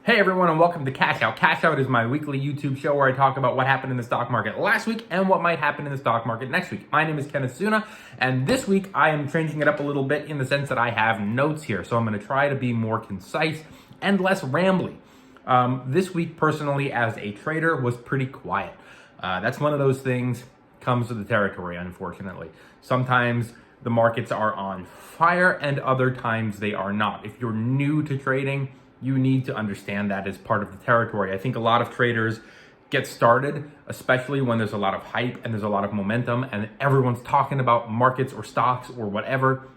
Hey everyone, and welcome to Cash Out. Cash Out is my weekly YouTube show where I talk about what happened in the stock market last week and what might happen in the stock market next week. My name is Kenneth Suna, and this week I am changing it up a little bit in the sense that I have notes here. So I'm going to try to be more concise and less rambly. This week, personally, as a trader, was pretty quiet. That's one of those things, comes with the territory, unfortunately. Sometimes the markets are on fire and other times they are not. If you're new to trading, you need to understand that as part of the territory. I think a lot of traders get started, especially when there's a lot of hype and there's a lot of momentum and everyone's talking about markets or stocks or whatever,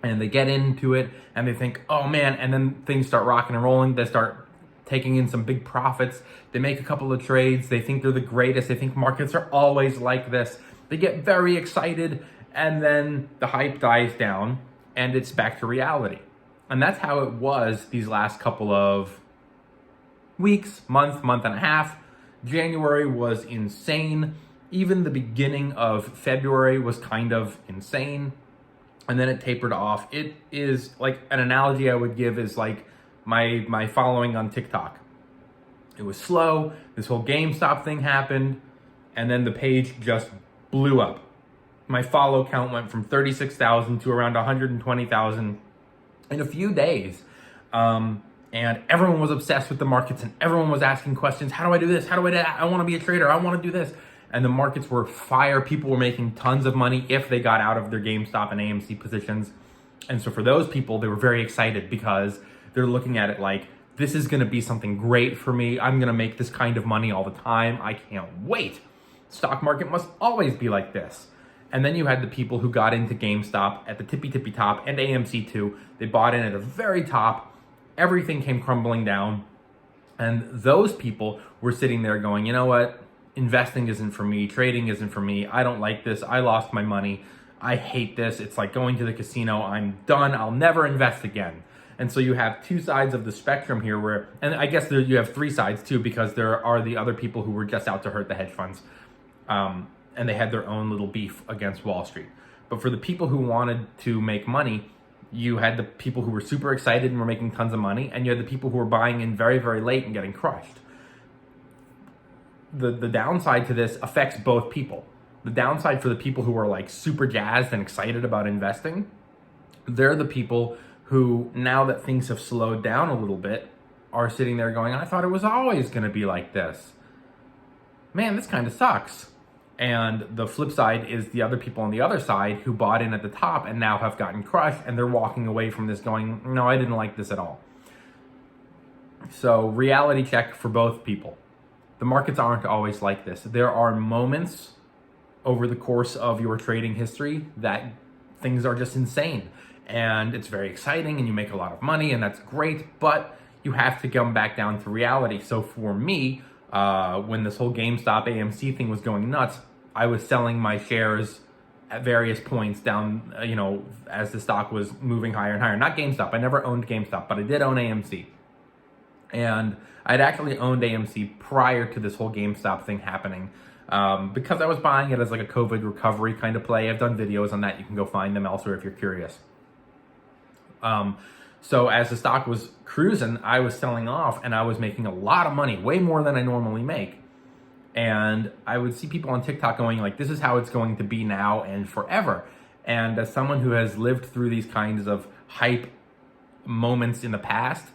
and they get into it and they think, oh man, and then things start rocking and rolling. They start taking in some big profits. They make a couple of trades. They think they're the greatest. They think markets are always like this. They get very excited and then the hype dies down and it's back to reality. And that's how it was these last couple of weeks, month and a half. January was insane. Even the beginning of February was kind of insane. And then it tapered off. It is like an analogy I would give is like my following on TikTok. It was slow. This whole GameStop thing happened. And then the page just blew up. My follow count went from 36,000 to around 120,000 in a few days. And everyone was obsessed with the markets and everyone was asking questions. How do I do this? How do I do that? I want to be a trader. I want to do this. And the markets were fire. People were making tons of money if they got out of their GameStop and AMC positions. And so for those people, they were very excited because they're looking at it like, this is going to be something great for me. I'm going to make this kind of money all the time. I can't wait. Stock market must always be like this. And then you had the people who got into GameStop at the tippy top and AMC too. They bought in at the very top. Everything came crumbling down. And those people were sitting there going, you know what? Investing isn't for me. Trading isn't for me. I don't like this. I lost my money. I hate this. It's like going to the casino. I'm done. I'll never invest again. And so you have two sides of the spectrum here where, and I guess you have three sides too, because there are the other people who were just out to hurt the hedge funds. And they had their own little beef against Wall Street. But for the people who wanted to make money, you had the people who were super excited and were making tons of money, and you had the people who were buying in very, very late and getting crushed. The downside to this affects both people. The downside for the people who are like super jazzed and excited about investing, they're the people who, now that things have slowed down a little bit, are sitting there going, I thought it was always gonna be like this. Man, this kind of sucks. And the flip side is the other people on the other side who bought in at the top and now have gotten crushed and they're walking away from this going, no, I didn't like this at all. So reality check for both people. The markets aren't always like this. There are moments over the course of your trading history that things are just insane and it's very exciting and you make a lot of money and that's great, but you have to come back down to reality. So for me, when this whole GameStop AMC thing was going nuts, I was selling my shares at various points down, as the stock was moving higher and higher. Not GameStop. I never owned GameStop, but I did own AMC. And I'd actually owned AMC prior to this whole GameStop thing happening, because I was buying it as like a COVID recovery kind of play. I've done videos on that. You can go find them elsewhere if you're curious. So as the stock was cruising, I was selling off and I was making a lot of money, way more than I normally make. And I would see people on TikTok going like, this is how it's going to be now and forever. And as someone who has lived through these kinds of hype moments in the past,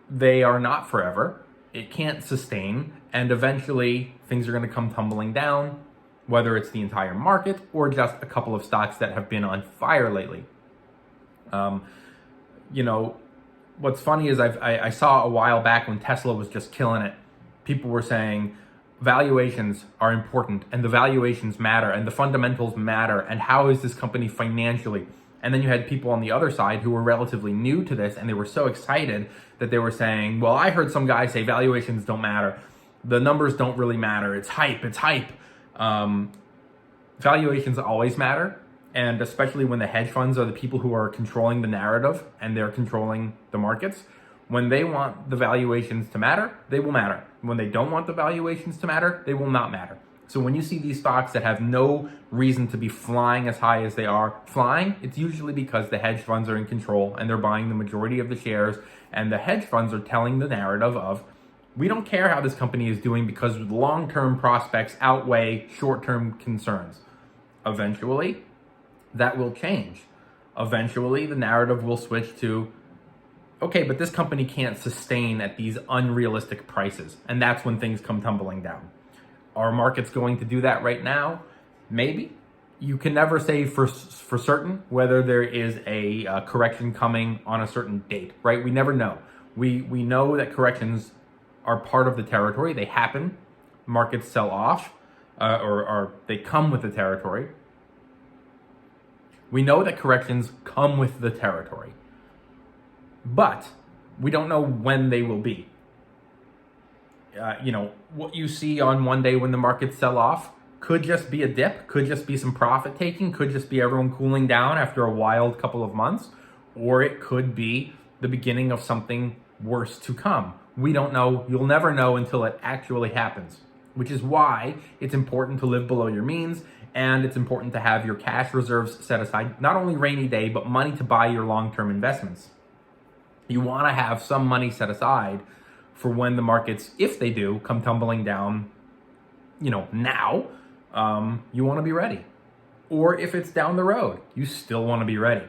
they are not forever. It can't sustain. And eventually things are going to come tumbling down, whether it's the entire market or just a couple of stocks that have been on fire lately. What's funny is I saw a while back when Tesla was just killing it, people were saying valuations are important and the valuations matter and the fundamentals matter and how is this company financially? And then you had people on the other side who were relatively new to this and they were so excited that they were saying, well, I heard some guy say valuations don't matter. The numbers don't really matter. It's hype. Valuations always matter. And especially when the hedge funds are the people who are controlling the narrative and they're controlling the markets, when they want the valuations to matter, they will matter. When they don't want the valuations to matter, they will not matter. So when you see these stocks that have no reason to be flying as high as they are flying, it's usually because the hedge funds are in control and they're buying the majority of the shares, and the hedge funds are telling the narrative of, we don't care how this company is doing because long-term prospects outweigh short-term concerns. Eventually, that will change. Eventually, the narrative will switch to, okay, but this company can't sustain at these unrealistic prices. And that's when things come tumbling down. Are markets going to do that right now? Maybe. You can never say for certain whether there is a correction coming on a certain date, right? We never know. We know that corrections are part of the territory. They happen. Markets sell off, or they come with the territory. We know that corrections come with the territory, but we don't know when they will be. What you see on one day when the markets sell off could just be a dip, could just be some profit taking, could just be everyone cooling down after a wild couple of months, or it could be the beginning of something worse to come. We don't know. You'll never know until it actually happens, which is why it's important to live below your means, and it's important to have your cash reserves set aside, not only rainy day, but money to buy your long-term investments. You want to have some money set aside for when the markets, if they do, come tumbling down, now, you want to be ready. Or if it's down the road, you still want to be ready.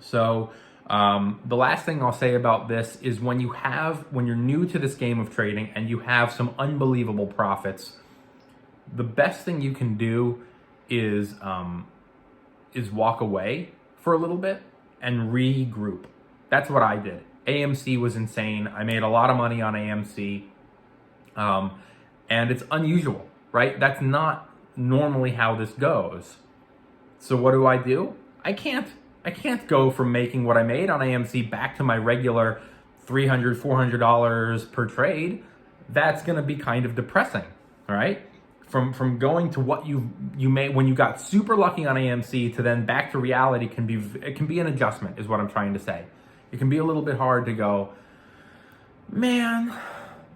So the last thing I'll say about this is when you're new to this game of trading and you have some unbelievable profits, the best thing you can do is walk away for a little bit and regroup. That's what I did. AMC was insane. I made a lot of money on AMC. And it's unusual, right? That's not normally how this goes. So what do? I can't go from making what I made on AMC back to my regular $300, $400 per trade. That's going to be kind of depressing, right? From going to what you made when you got super lucky on AMC to then back to reality can be an adjustment, is what I'm trying to say. It can be a little bit hard to go, man,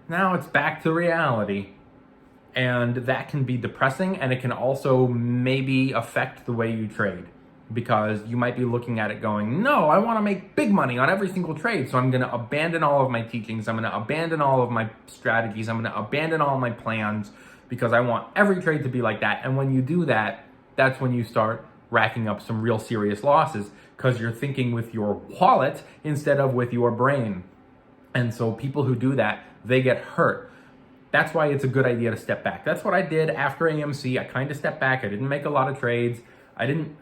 now it's back to reality. And that can be depressing, and it can also maybe affect the way you trade, because you might be looking at it going, no, I want to make big money on every single trade, so I'm going to abandon all of my teachings, I'm going to abandon all of my strategies, I'm going to abandon all of my plans, because I want every trade to be like that. And when you do that, that's when you start racking up some real serious losses, because you're thinking with your wallet instead of with your brain. And so people who do that, they get hurt. That's why it's a good idea to step back. That's what I did after AMC. I kind of stepped back. I didn't make a lot of trades. I didn't,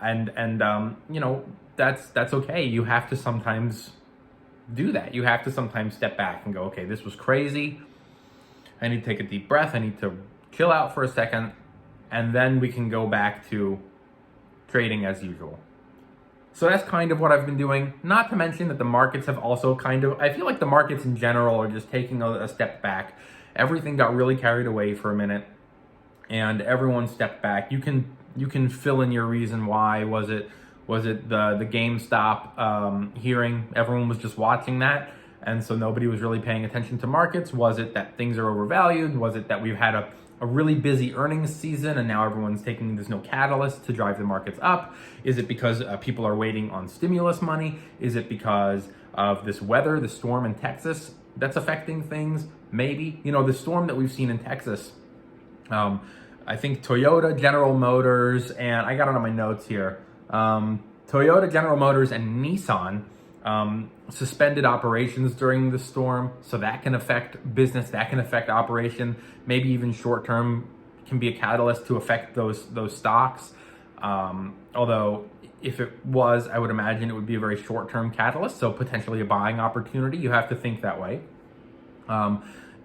that's okay. You have to sometimes do that. You have to sometimes step back and go, okay, this was crazy. I need to take a deep breath. I need to chill out for a second, and then we can go back to trading as usual. So that's kind of what I've been doing. Not to mention that the markets have also I feel like the markets in general are just taking a step back. Everything got really carried away for a minute, and everyone stepped back. You can fill in your reason why. Was it the GameStop hearing? Everyone was just watching that, and so nobody was really paying attention to markets. Was it that things are overvalued? Was it that we've had a really busy earnings season and now there's no catalyst to drive the markets up? Is it because people are waiting on stimulus money? Is it because of this weather, the storm in Texas that's affecting things? Maybe. The storm that we've seen in Texas, I think Toyota, General Motors, and I got it on my notes here. Toyota, General Motors, and Nissan suspended operations during the storm. So that can affect business, that can affect operation, maybe even short term can be a catalyst to affect those stocks. Although if it was, I would imagine it would be a very short term catalyst. So potentially a buying opportunity. You have to think that way.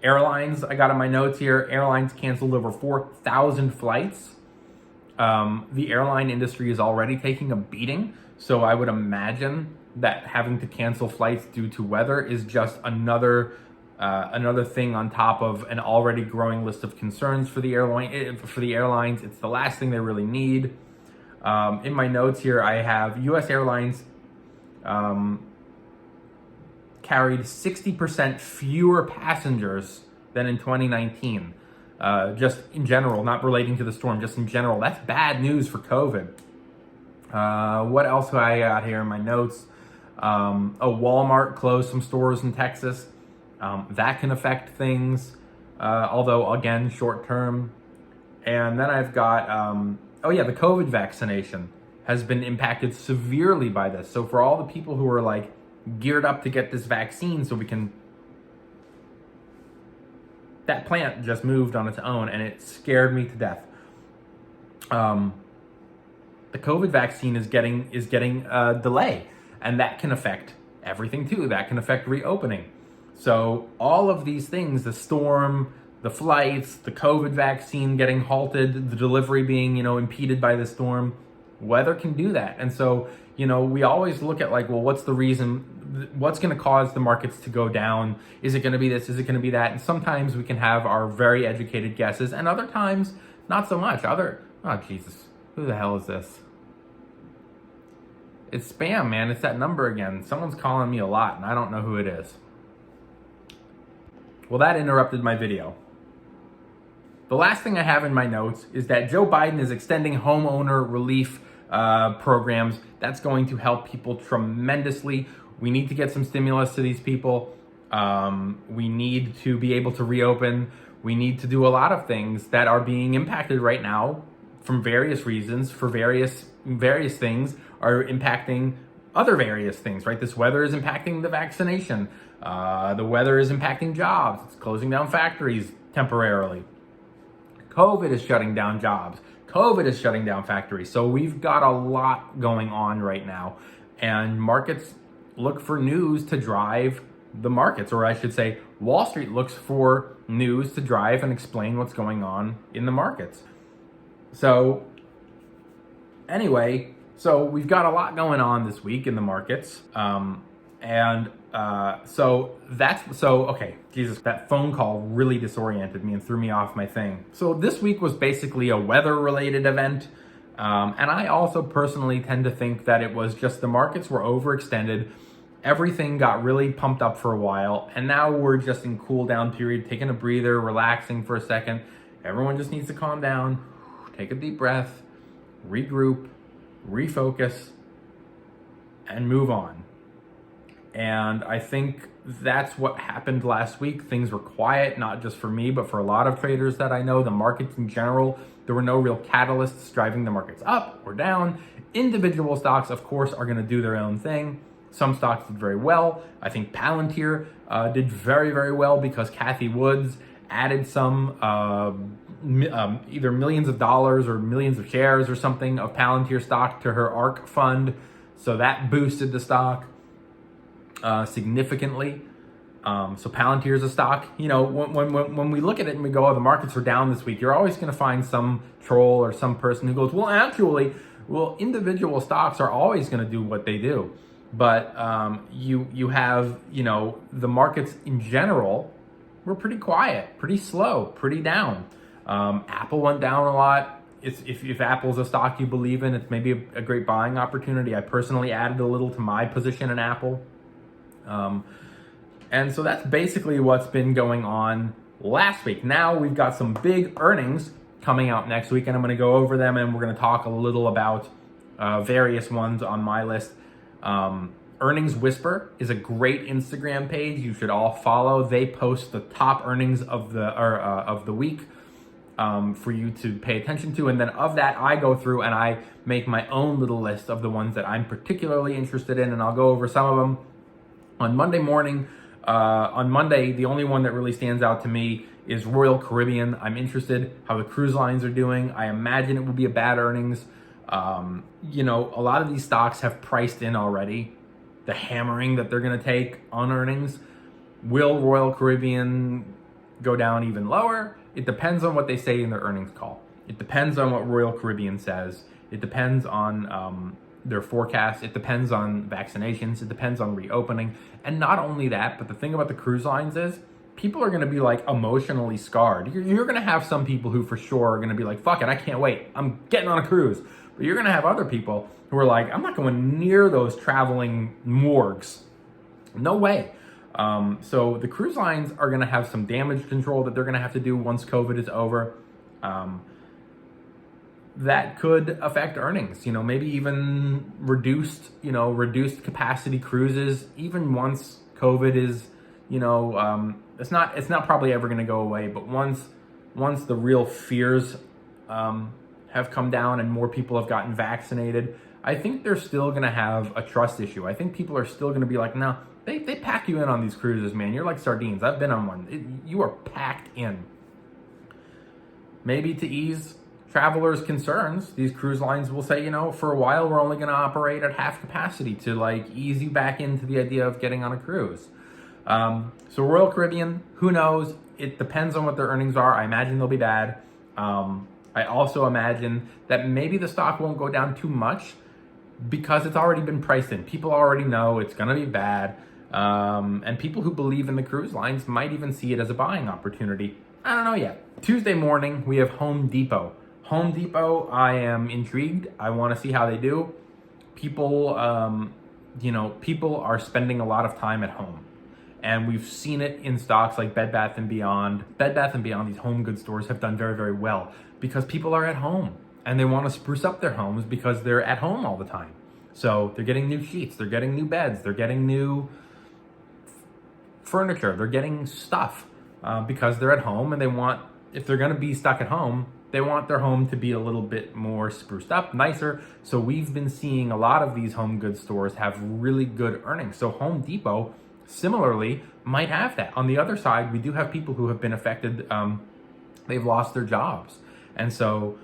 Airlines, I got in my notes here, airlines canceled over 4,000 flights. The airline industry is already taking a beating. So I would imagine that having to cancel flights due to weather is just another thing on top of an already growing list of concerns for the airlines. It's the last thing they really need. In my notes here, I have U.S. Airlines carried 60% fewer passengers than in 2019. just in general, not relating to the storm, just in general. That's bad news for COVID. What else do I got here in my notes? Walmart closed some stores in Texas. That can affect things, although again, short term. And then I've got, the COVID vaccination has been impacted severely by this. So for all the people who are like geared up to get this vaccine so we can, that plant just moved on its own and it scared me to death. The COVID vaccine is getting a delay, and that can affect everything too. That can affect reopening. So all of these things, the storm, the flights, the COVID vaccine getting halted, the delivery being, impeded by the storm, weather can do that. And so, we always look at like, well, what's the reason, what's going to cause the markets to go down? Is it going to be this? Is it going to be that? And sometimes we can have our very educated guesses, and other times not so much. Oh Jesus, who the hell is this? It's spam, man. It's that number again. Someone's calling me a lot and I don't know who it is. Well, that interrupted my video. The last thing I have in my notes is that Joe Biden is extending homeowner relief programs. That's going to help people tremendously. We need to get some stimulus to these people. We need to be able to reopen. We need to do a lot of things that are being impacted right now from various reasons, for various things are impacting other various things, right? This weather is impacting the vaccination. The weather is impacting jobs. It's closing down factories temporarily. COVID is shutting down jobs. COVID is shutting down factories. So we've got a lot going on right now. And markets look for news to drive the markets, or I should say, Wall Street looks for news to drive and explain what's going on in the markets. So anyway, so we've got a lot going on this week in the markets. Okay, Jesus, that phone call really disoriented me and threw me off my thing. So this week was basically a weather-related event. And I also personally tend to think that it was just the markets were overextended. Everything got really pumped up for a while. And now we're just in cool down period, taking a breather, relaxing for a second. Everyone just needs to calm down, take a deep breath, regroup, refocus, and move on. And I think that's what happened last week. Things were quiet, not just for me, but for a lot of traders that I know. The markets in general, there were no real catalysts driving the markets up or down. Individual stocks, of course, are going to do their own thing. Some stocks did very well. I think Palantir did very, very well because Cathie Woods added some either millions of dollars or millions of shares or something of Palantir stock to her ARK fund. So that boosted the stock significantly. So Palantir is a stock, when we look at it and we go, oh, the markets are down this week, you're always going to find some troll or some person who goes, well, individual stocks are always going to do what they do. But you have, the markets in general were pretty quiet, pretty slow, pretty down. Apple went down a lot. If Apple's a stock you believe in, it's maybe a great buying opportunity. I personally added a little to my position in Apple. And so that's basically what's been going on last week. Now we've got some big earnings coming out next week, and I'm going to go over them, and we're going to talk a little about various ones on my list. Earnings Whisper is a great Instagram page you should all follow. They post the top earnings of the week for you to pay attention to, and then of that I go through and I make my own little list of the ones that I'm particularly interested in, and I'll go over some of them on Monday morning. On Monday, the only one that really stands out to me is Royal Caribbean. I'm interested how the cruise lines are doing. I imagine it will be a bad earnings. A lot of these stocks have priced in already the hammering that they're going to take on earnings. Will Royal Caribbean go down even lower? It depends on what they say in their earnings call. It depends on what Royal Caribbean says. It depends on their forecast. It depends on vaccinations. It depends on reopening. And not only that, but the thing about the cruise lines is people are going to be like emotionally scarred. You're going to have some people who for sure are going to be like, fuck it, I can't wait. I'm getting on a cruise. But you're going to have other people who are like, I'm not going near those traveling morgues. No way. So the cruise lines are going to have some damage control that they're going to have to do once COVID is over. That could affect earnings, maybe even reduced capacity cruises, even once COVID is, it's not probably ever going to go away, but once the real fears have come down and more people have gotten vaccinated, I think they're still going to have a trust issue. I think people are still going to be like, no, they pack you in on these cruises, man. You're like sardines. I've been on one. You are packed in. Maybe to ease travelers' concerns, these cruise lines will say, for a while, we're only going to operate at half capacity to like ease you back into the idea of getting on a cruise. So Royal Caribbean, who knows? It depends on what their earnings are. I imagine they'll be bad. I also imagine that maybe the stock won't go down too much because it's already been priced in. People already know it's going to be bad. And people who believe in the cruise lines might even see it as a buying opportunity. I don't know yet. Tuesday morning, we have Home Depot. Home Depot, I am intrigued. I want to see how they do. People are spending a lot of time at home. And we've seen it in stocks like Bed Bath & Beyond. Bed Bath & Beyond, these home goods stores have done very, very well because people are at home and they want to spruce up their homes because they're at home all the time. So they're getting new sheets, they're getting new beds, they're getting new furniture, they're getting stuff because they're at home, and if they're going to be stuck at home, they want their home to be a little bit more spruced up, nicer. So we've been seeing a lot of these home goods stores have really good earnings. So Home Depot, similarly, might have that. On the other side, we do have people who have been affected. They've lost their jobs. And so,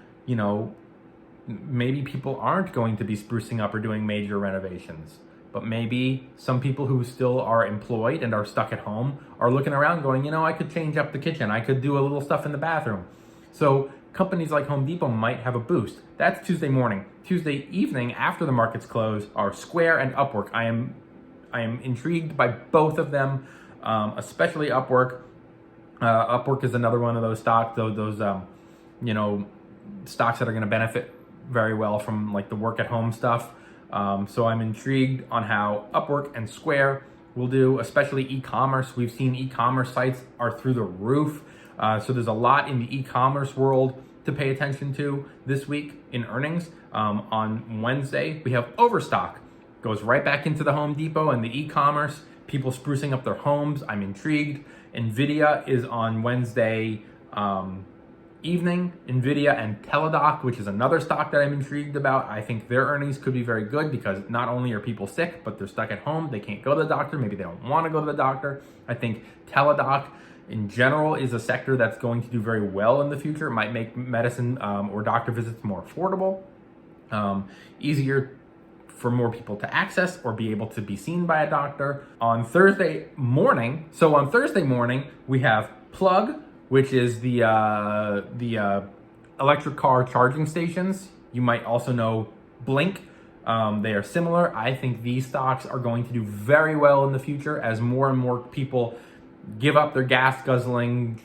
maybe people aren't going to be sprucing up or doing major renovations. But maybe some people who still are employed and are stuck at home are looking around going, I could change up the kitchen. I could do a little stuff in the bathroom. So companies like Home Depot might have a boost. That's Tuesday morning. Tuesday evening, after the markets close, are Square and Upwork. I am intrigued by both of them, especially Upwork. Upwork is another one of those stocks, those stocks that are going to benefit very well from like the work at home stuff. So I'm intrigued on how Upwork and Square will do, especially e-commerce. We've seen e-commerce sites are through the roof. So there's a lot in the e-commerce world to pay attention to this week in earnings. On Wednesday, we have Overstock. Goes right back into the Home Depot and the e-commerce, people sprucing up their homes. I'm intrigued. Nvidia is on Wednesday evening. Nvidia and Teladoc, which is another stock that I'm intrigued about. I think their earnings could be very good because not only are people sick, but they're stuck at home. They can't go to the doctor. Maybe they don't want to go to the doctor. I think Teladoc in general is a sector that's going to do very well in the future. It might make medicine or doctor visits more affordable, easier for more people to access or be able to be seen by a doctor. On Thursday morning, we have Plug, which is the electric car charging stations. You might also know Blink. They are similar. I think these stocks are going to do very well in the future as more and more people give up their gas guzzling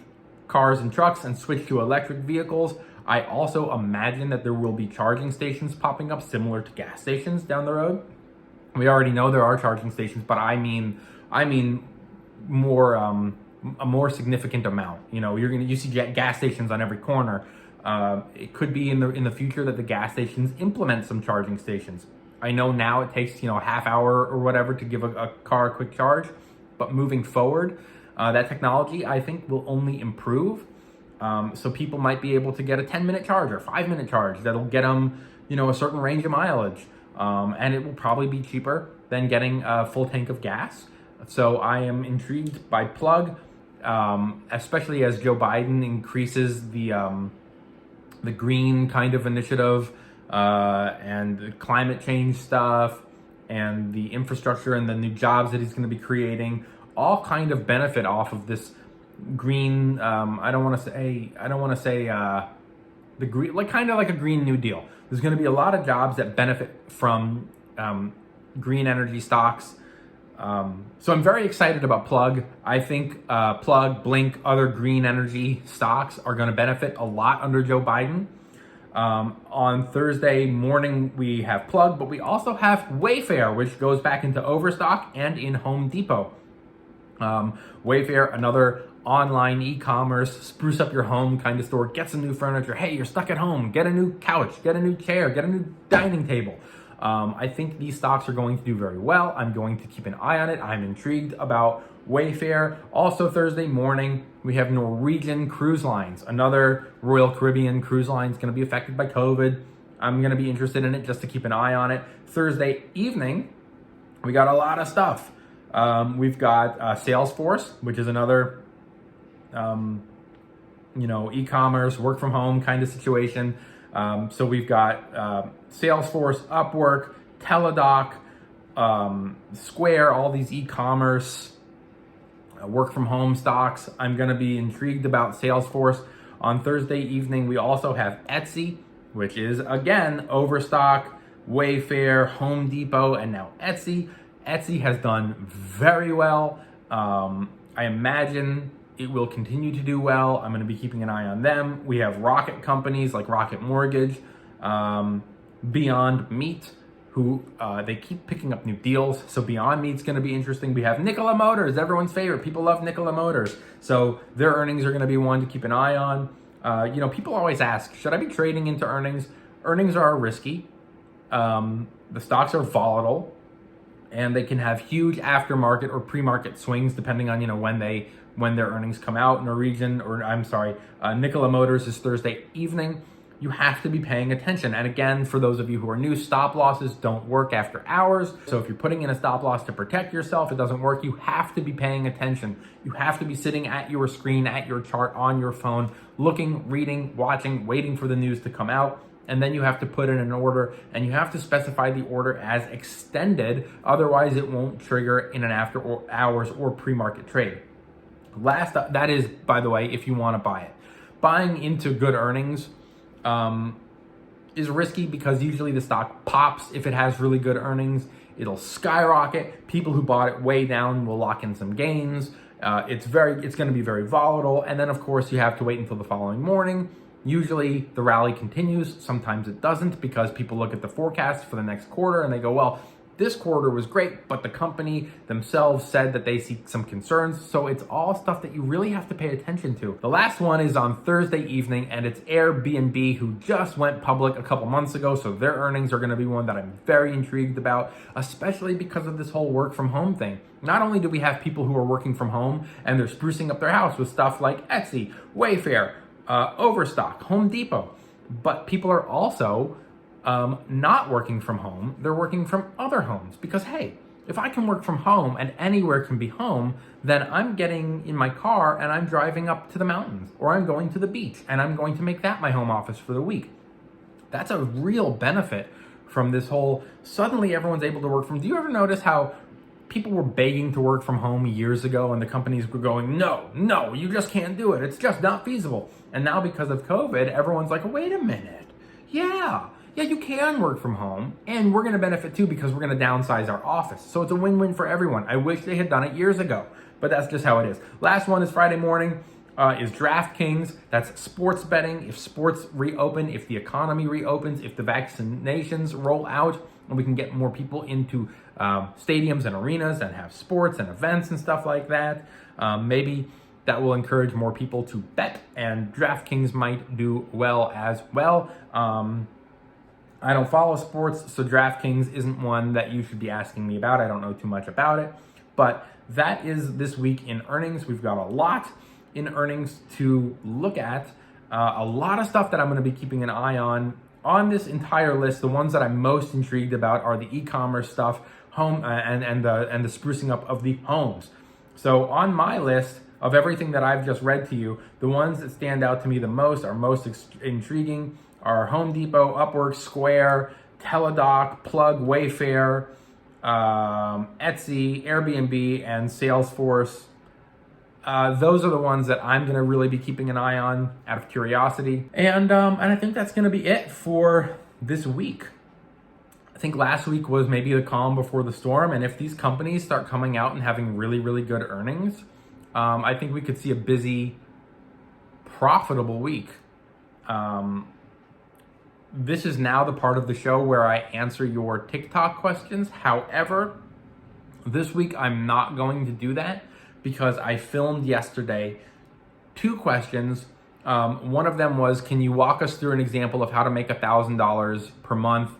cars and trucks and switch to electric vehicles. I also imagine that there will be charging stations popping up similar to gas stations down the road. We already know there are charging stations, but I mean more a more significant amount. You see gas stations on every corner. It could be in the future that the gas stations implement some charging stations. I know now it takes a half hour or whatever to give a car a quick charge, but moving forward, that technology I think will only improve. So people might be able to get a 10-minute charge or 5-minute charge that'll get them, a certain range of mileage. And it will probably be cheaper than getting a full tank of gas. So I am intrigued by Plug, especially as Joe Biden increases the green kind of initiative and the climate change stuff and the infrastructure and the new jobs that he's going to be creating, all kind of benefit off of this green. I don't want to say the green, like kind of like a Green New Deal. There's going to be a lot of jobs that benefit from green energy stocks. So I'm very excited about Plug. I think Plug, Blink, other green energy stocks are going to benefit a lot under Joe Biden. On Thursday morning, we have Plug, but we also have Wayfair, which goes back into Overstock and in Home Depot. Wayfair, another online e-commerce, spruce up your home kind of store, get some new furniture. Hey, you're stuck at home, get a new couch, get a new chair, get a new dining table. I think these stocks are going to do very well. I'm going to keep an eye on it. I'm intrigued about Wayfair. Also Thursday morning, we have Norwegian Cruise Lines, another Royal Caribbean cruise line is going to be affected by COVID. I'm going to be interested in it just to keep an eye on it. Thursday evening, we got a lot of stuff. We've got Salesforce, which is another, e-commerce, work from home kind of situation. So we've got Salesforce, Upwork, Teladoc, Square, all these e-commerce, work from home stocks. I'm going to be intrigued about Salesforce. On Thursday evening, we also have Etsy, which is, again, Overstock, Wayfair, Home Depot, and now Etsy. Etsy has done very well. I imagine it will continue to do well. I'm going to be keeping an eye on them. We have rocket companies like Rocket Mortgage, Beyond Meat, who they keep picking up new deals. So Beyond Meat's going to be interesting. We have Nikola Motors, everyone's favorite. People love Nikola Motors. So their earnings are going to be one to keep an eye on. People always ask, should I be trading into earnings? Earnings are risky. The stocks are volatile, and they can have huge aftermarket or pre-market swings depending on when their earnings come out. Nikola Motors is Thursday evening. You have to be paying attention. And again, for those of you who are new, stop losses don't work after hours. So if you're putting in a stop loss to protect yourself, it doesn't work. You have to be paying attention. You have to be sitting at your screen, at your chart, on your phone, looking, reading, watching, waiting for the news to come out. And then you have to put in an order, and you have to specify the order as extended. Otherwise, it won't trigger in an after hours or pre-market trade. That is, by the way, if you want to buy it. Buying into good earnings is risky because usually the stock pops if it has really good earnings. It'll skyrocket. People who bought it way down will lock in some gains. It's going to be very volatile. And then, of course, you have to wait until the following morning. Usually the rally continues. Sometimes it doesn't because people look at the forecast for the next quarter and they go, well, this quarter was great, but the company themselves said that they see some concerns. So it's all stuff that you really have to pay attention to. The last one is on Thursday evening, and it's Airbnb, who just went public a couple months ago. So their earnings are going to be one that I'm very intrigued about, especially because of this whole work from home thing. Not only do we have people who are working from home and they're sprucing up their house with stuff like Etsy, Wayfair, Overstock, Home Depot, but people are also not working from home. They're working from other homes because, hey, if I can work from home and anywhere can be home, then I'm getting in my car and I'm driving up to the mountains, or I'm going to the beach and I'm going to make that my home office for the week. That's a real benefit from this whole, suddenly everyone's able to work from. Do you ever notice how people were begging to work from home years ago and the companies were going, no, you just can't do it. It's just not feasible. And now because of COVID, everyone's like, wait a minute. Yeah, you can work from home, and we're going to benefit too because we're going to downsize our office. So it's a win-win for everyone. I wish they had done it years ago, but that's just how it is. Last one is Friday morning. Is DraftKings. That's sports betting. If sports reopen, if the economy reopens, if the vaccinations roll out, and we can get more people into stadiums and arenas and have sports and events and stuff like that, maybe that will encourage more people to bet, and DraftKings might do well as well. I don't follow sports, so DraftKings isn't one that you should be asking me about. I don't know too much about it, but that is this week in earnings. We've got a lot in earnings to look at, a lot of stuff that I'm going to be keeping an eye on. On this entire list, the ones that I'm most intrigued about are the e-commerce stuff, home and the sprucing up of the homes. So on my list of everything that I've just read to you, the ones that stand out to me the most, are most intriguing, are Home Depot, Upwork, Square, Teladoc, Plug, Wayfair, Etsy, Airbnb, and Salesforce. Those are the ones that I'm going to really be keeping an eye on out of curiosity. And I think that's going to be it for this week. I think last week was maybe the calm before the storm. And if these companies start coming out and having really, really good earnings, I think we could see a busy, profitable week. This is now the part of the show where I answer your TikTok questions. However, this week I'm not going to do that because I filmed yesterday 2 questions. One of them was, can you walk us through an example of how to make $1,000 per month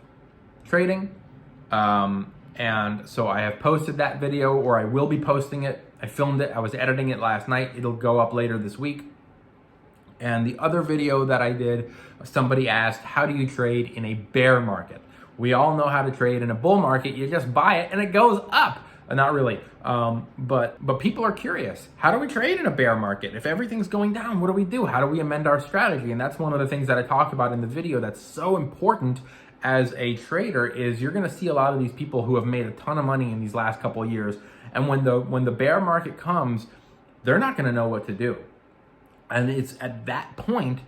trading? And so I have posted that video, or I will be posting it. I filmed it, I was editing it last night. It'll go up later this week. And the other video that I did, somebody asked, how do you trade in a bear market? We all know how to trade in a bull market. You just buy it and it goes up. Not really, but people are curious. How do we trade in a bear market? If everything's going down, what do we do? How do we amend our strategy? And that's one of the things that I talk about in the video that's so important as a trader. Is you're gonna see a lot of these people who have made a ton of money in these last couple of years, and when the bear market comes, they're not gonna know what to do. And it's at that point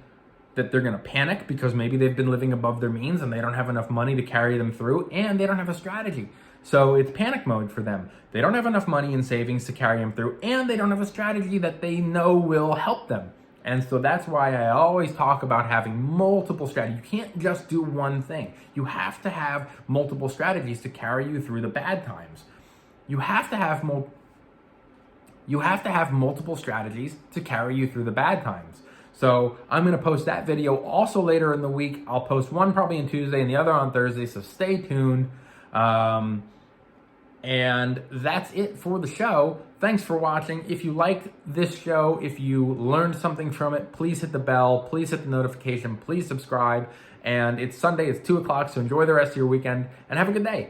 that they're gonna panic, because maybe they've been living above their means and they don't have enough money to carry them through, and they don't have a strategy. So it's panic mode for them. They don't have enough money in savings to carry them through, and they don't have a strategy that they know will help them. And so that's why I always talk about having multiple strategies. You can't just do one thing. You have to have multiple strategies to carry you through the bad times. You have to have multiple strategies to carry you through the bad times. So I'm going to post that video also later in the week. I'll post one probably on Tuesday and the other on Thursday, so stay tuned. And that's it for the show. Thanks for watching. If you liked this show, if you learned something from it, please hit the bell, please hit the notification, please subscribe. And it's Sunday, it's 2 o'clock, so enjoy the rest of your weekend and have a good day.